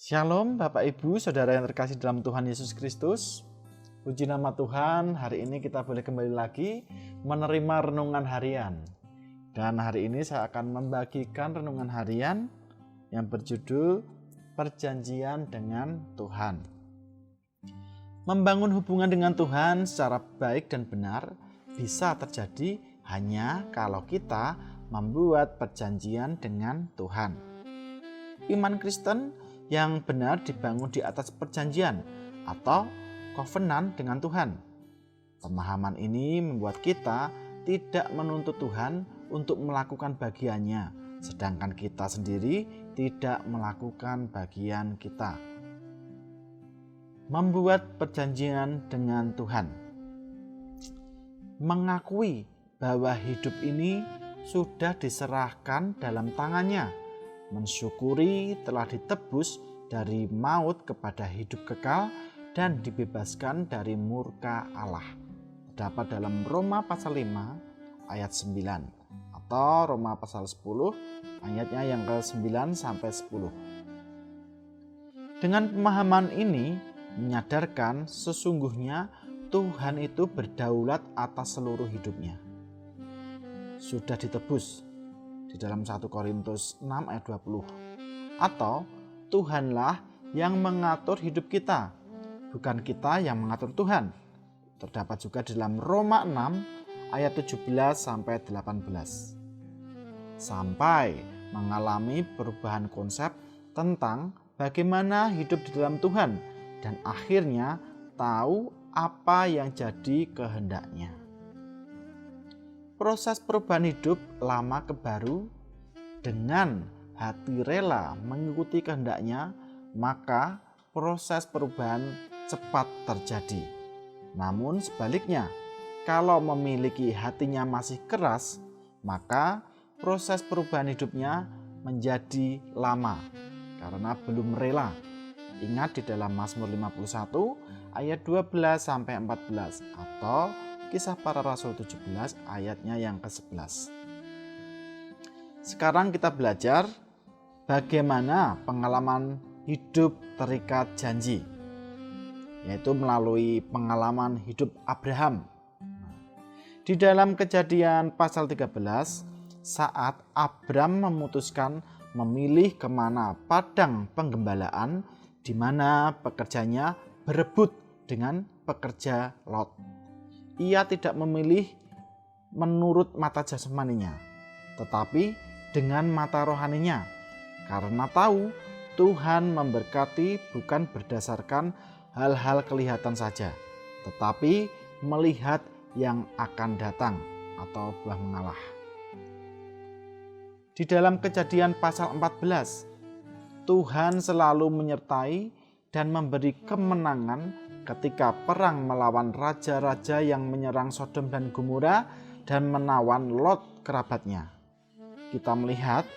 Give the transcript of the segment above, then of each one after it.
Shalom Bapak Ibu Saudara yang terkasih dalam Tuhan Yesus Kristus. Puji nama Tuhan, hari ini kita boleh kembali lagi menerima renungan harian. Dan hari ini saya akan membagikan renungan harian yang berjudul Perjanjian dengan Tuhan. Membangun hubungan dengan Tuhan secara baik dan benar bisa terjadi hanya kalau kita membuat perjanjian dengan Tuhan. Iman Kristen yang benar dibangun di atas perjanjian atau covenant dengan Tuhan. Pemahaman ini membuat kita tidak menuntut Tuhan untuk melakukan bagiannya, sedangkan kita sendiri tidak melakukan bagian kita. Membuat perjanjian dengan Tuhan, mengakui bahwa hidup ini sudah diserahkan dalam tangannya, mensyukuri telah ditebus dari maut kepada hidup kekal dan dibebaskan dari murka Allah. Terdapat dalam Roma pasal 5 ayat 9 atau Roma pasal 10 ayatnya yang ke-9 sampai 10. Dengan pemahaman ini menyadarkan sesungguhnya Tuhan itu berdaulat atas seluruh hidupnya. Sudah ditebus di dalam 1 Korintus 6 ayat 20. Atau Tuhanlah yang mengatur hidup kita, bukan kita yang mengatur Tuhan. Terdapat juga di dalam Roma 6 ayat 17 sampai 18. Sampai mengalami perubahan konsep tentang bagaimana hidup di dalam Tuhan dan akhirnya tahu apa yang jadi kehendaknya. Proses perubahan hidup lama ke baru dengan hati rela mengikuti kehendaknya, maka proses perubahan cepat terjadi. Namun sebaliknya, kalau memiliki hatinya masih keras, maka proses perubahan hidupnya menjadi lama karena belum rela. Ingat di dalam Mazmur 51 ayat 12 sampai 14 atau Kisah Para Rasul 17 ayatnya yang ke-11. Sekarang kita belajar bagaimana pengalaman hidup terikat janji, yaitu melalui pengalaman hidup Abraham. Di dalam Kejadian pasal 13, saat Abram memutuskan memilih kemana padang penggembalaan di mana pekerjanya berebut dengan pekerja Lot. Ia tidak memilih menurut mata jasmaninya, tetapi dengan mata rohaninya, karena tahu Tuhan memberkati bukan berdasarkan hal-hal kelihatan saja, tetapi melihat yang akan datang atau buah mengalah. Di dalam Kejadian pasal 14, Tuhan selalu menyertai dan memberi kemenangan ketika perang melawan raja-raja yang menyerang Sodom dan Gomora dan menawan Lot kerabatnya. Kita melihat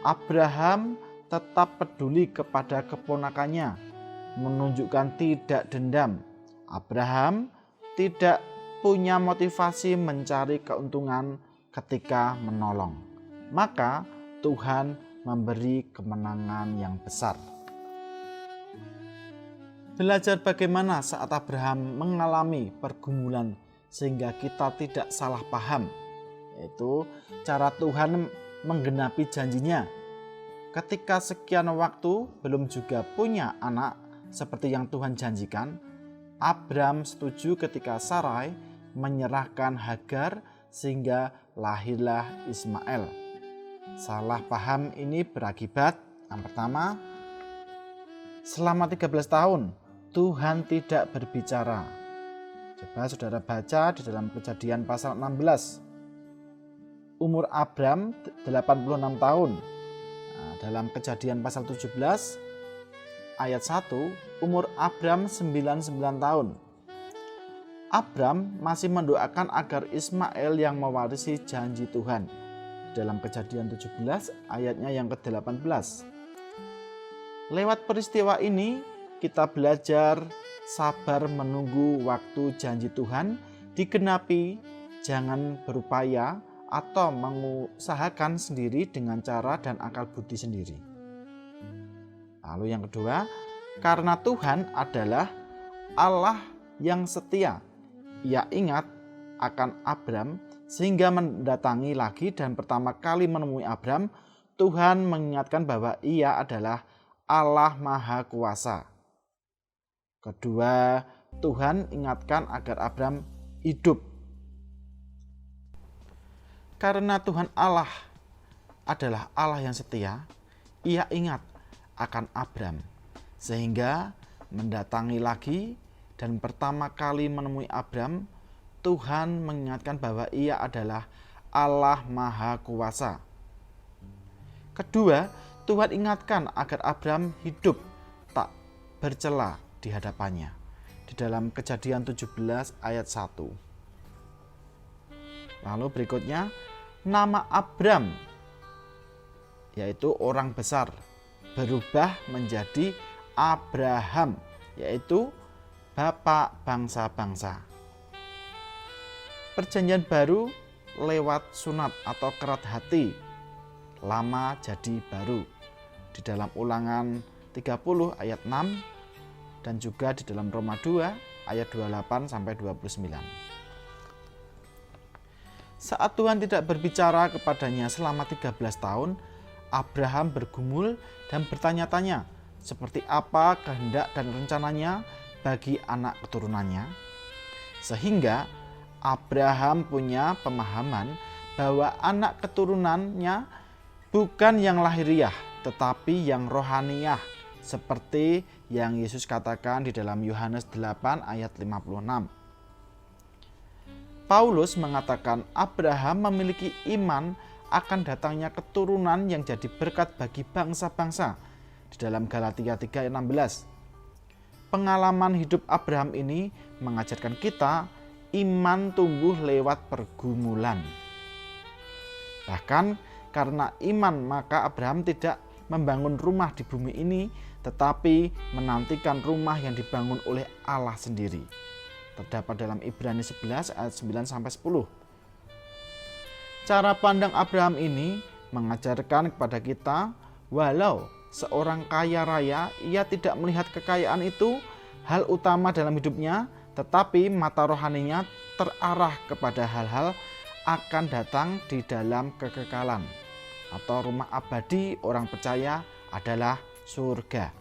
Abraham tetap peduli kepada keponakannya, menunjukkan tidak dendam. Abraham tidak punya motivasi mencari keuntungan ketika menolong. Maka Tuhan memberi kemenangan yang besar. Belajar bagaimana saat Abraham mengalami pergumulan sehingga kita tidak salah paham, yaitu cara Tuhan menggenapi janjinya. Ketika sekian waktu belum juga punya anak seperti yang Tuhan janjikan, Abram setuju ketika Sarai menyerahkan Hagar sehingga lahirlah Ismail. Salah paham ini berakibat, yang pertama, selama 13 tahun Tuhan tidak berbicara. Coba saudara baca di dalam Kejadian pasal 16. Umur Abram 86 tahun. Nah, dalam Kejadian pasal 17 ayat 1, umur Abram 99 tahun. Abram masih mendoakan agar Ismail yang mewarisi janji Tuhan. Dalam Kejadian 17 ayatnya yang ke-18. Lewat peristiwa ini kita belajar sabar menunggu waktu janji Tuhan digenapi, jangan berupaya atau mengusahakan sendiri dengan cara dan akal budi sendiri. Lalu yang kedua, karena Tuhan adalah Allah yang setia. Ia ingat akan Abram sehingga mendatangi lagi dan pertama kali menemui Abram, Tuhan mengingatkan bahwa ia adalah Allah Maha Kuasa. Kedua, Tuhan ingatkan agar Abram hidup. Karena Tuhan Allah adalah Allah yang setia, ia ingat akan Abram sehingga mendatangi lagi dan pertama kali menemui Abram, Tuhan mengingatkan bahwa ia adalah Allah Maha Kuasa. Kedua, Tuhan ingatkan agar Abram hidup tak bercela di hadapannya. Di dalam Kejadian 17 ayat 1. Lalu berikutnya, nama Abram, yaitu orang besar, berubah menjadi Abraham, yaitu Bapak bangsa-bangsa. Perjanjian baru lewat sunat atau kerat hati, lama jadi baru. Di dalam Ulangan 30 ayat 6 dan juga di dalam Roma 2 ayat 28 sampai 29. Saat Tuhan tidak berbicara kepadanya selama 13 tahun, Abraham bergumul dan bertanya-tanya seperti apa kehendak dan rencananya bagi anak keturunannya. Sehingga Abraham punya pemahaman bahwa anak keturunannya bukan yang lahiriah, tetapi yang rohaniah, seperti yang Yesus katakan di dalam Yohanes 8 ayat 56. Paulus mengatakan Abraham memiliki iman akan datangnya keturunan yang jadi berkat bagi bangsa-bangsa di dalam Galatia 3 ayat 16. Pengalaman hidup Abraham ini mengajarkan kita iman tumbuh lewat pergumulan. Bahkan karena iman maka Abraham tidak membangun rumah di bumi ini, tetapi menantikan rumah yang dibangun oleh Allah sendiri. Terdapat dalam Ibrani 11 ayat 9 sampai 10. Cara pandang Abraham ini mengajarkan kepada kita, walau seorang kaya raya, ia tidak melihat kekayaan itu hal utama dalam hidupnya, tetapi mata rohaninya terarah kepada hal-hal akan datang di dalam kekekalan atau rumah abadi orang percaya adalah surga.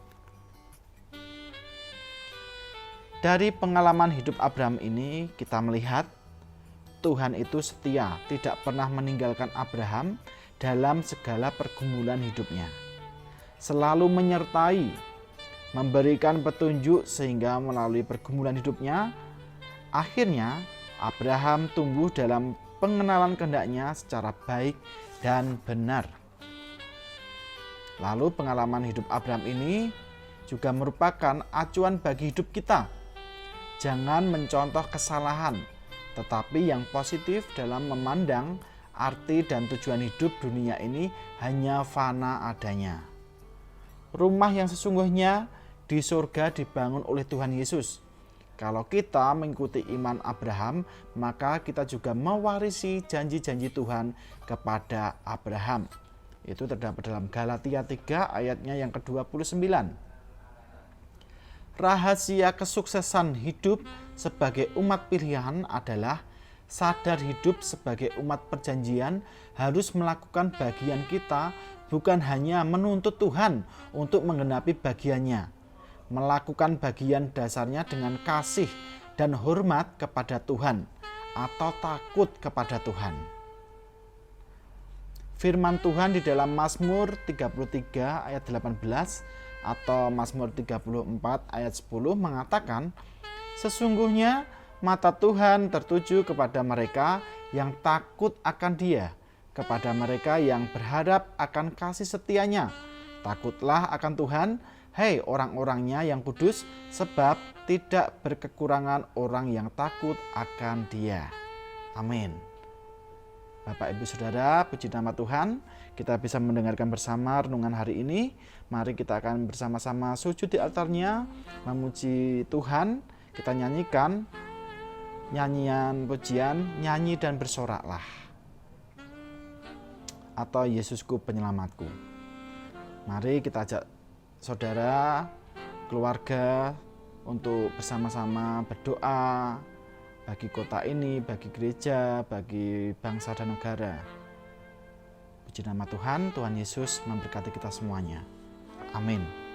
Dari pengalaman hidup Abraham ini kita melihat Tuhan itu setia, tidak pernah meninggalkan Abraham dalam segala pergumulan hidupnya. Selalu menyertai, memberikan petunjuk sehingga melalui pergumulan hidupnya, akhirnya Abraham tumbuh dalam pengenalan kehendaknya secara baik dan benar. Lalu pengalaman hidup Abraham ini juga merupakan acuan bagi hidup kita. Jangan mencontoh kesalahan, tetapi yang positif dalam memandang arti dan tujuan hidup dunia ini hanya fana adanya. Rumah yang sesungguhnya di surga dibangun oleh Tuhan Yesus. Kalau kita mengikuti iman Abraham, maka kita juga mewarisi janji-janji Tuhan kepada Abraham. Itu terdapat dalam Galatia 3 ayatnya yang ke-29. Rahasia kesuksesan hidup sebagai umat pilihan adalah sadar hidup sebagai umat perjanjian harus melakukan bagian kita, bukan hanya menuntut Tuhan untuk menggenapi bagiannya. Melakukan bagian dasarnya dengan kasih dan hormat kepada Tuhan atau takut kepada Tuhan. Firman Tuhan di dalam Mazmur 33 ayat 18 atau Mazmur 34 ayat 10 mengatakan, sesungguhnya mata Tuhan tertuju kepada mereka yang takut akan Dia, kepada mereka yang berharap akan kasih setianya. Takutlah akan Tuhan, hei orang-orangnya yang kudus, sebab tidak berkekurangan orang yang takut akan Dia. Amin. Bapak, Ibu, Saudara, puji nama Tuhan, kita bisa mendengarkan bersama renungan hari ini. Mari kita akan bersama-sama sujud di altarnya, memuji Tuhan. Kita nyanyikan nyanyian pujian, nyanyi dan bersoraklah, atau Yesusku penyelamatku. Mari kita ajak saudara, keluarga untuk bersama-sama berdoa bagi kota ini, bagi gereja, bagi bangsa dan negara. Puji nama Tuhan, Tuhan Yesus memberkati kita semuanya. Amin.